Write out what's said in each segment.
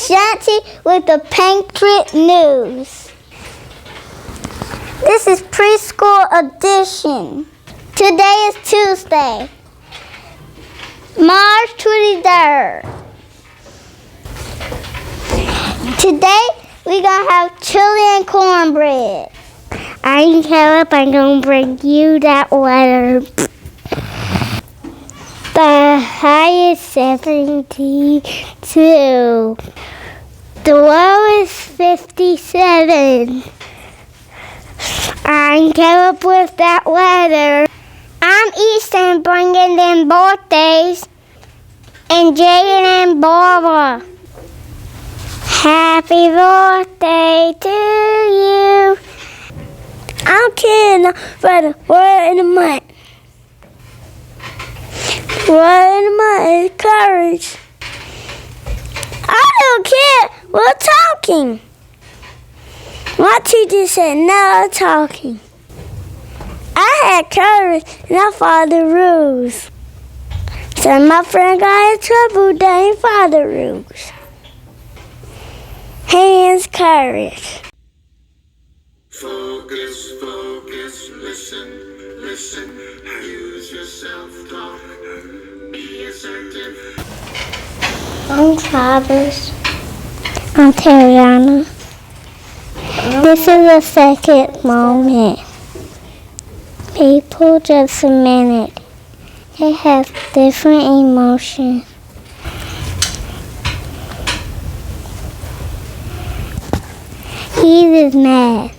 Shanti with the Patriot News. This is preschool edition. Today is Tuesday, March 23rd. Today we're going to have chili and cornbread. I'm Caleb. I'm going to bring you that weather. The high is 72. The low is 57. I'm Caleb with that weather. I'm Easton bringing them birthdays. And Jaden and Barbara. Happy birthday to you. I'm Ken for the word in the month. Word in the month is courage. I don't care. We're talking. My teacher said no talking. I had courage and I followed the rules. So my friend got in trouble, they ain't follow the rules. Hands, courage. Focus, focus, listen, listen, use your self-talk, be assertive. I'm Travis. I'm Tariana. This is the second moment. People, just a minute. They have different emotions. He is mad.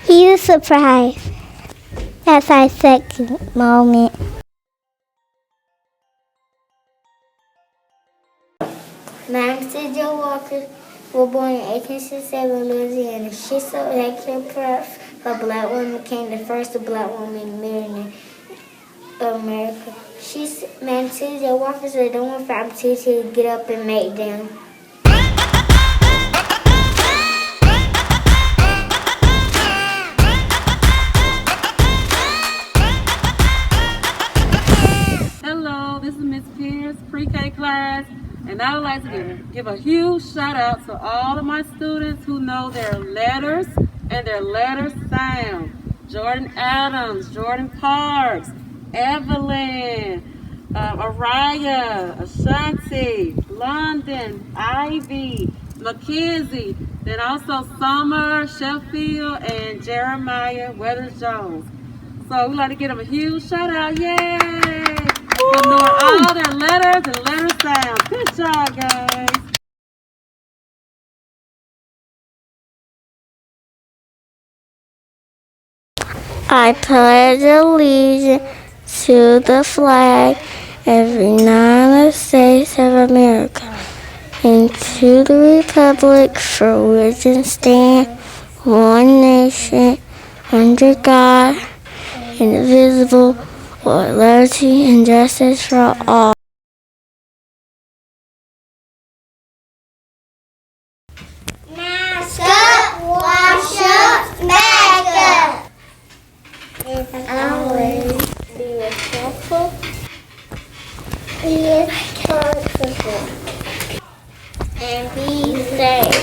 He is surprised. That's our second moment. My name is Joe Walker. Was born in 1867 in Louisiana. She's so extra proud. Her black woman became the first black woman married in America. She's man, Joe Walker said, "Don't want for opportunity to get up and make them." Hello, this is Miss Pierce, pre-K class, and I would like to give a huge shout out to all of my students who know their letters and their letter sound. Jordan Adams, Jordan Parks, Evelyn, Araya, Ashanti, London, Ivy, Mackenzie, then also Summer, Sheffield, and Jeremiah Weathers Jones. So we'd like to give them a huge shout out, yay! For knowing all their letters and letter sounds. Good job, guys. I pledge allegiance to the flag of the United States of America and to the republic for which it stands, one nation, under God, indivisible, with liberty and justice for all. Mask up, wash up, back up. Always be respectful, be responsible, and be safe.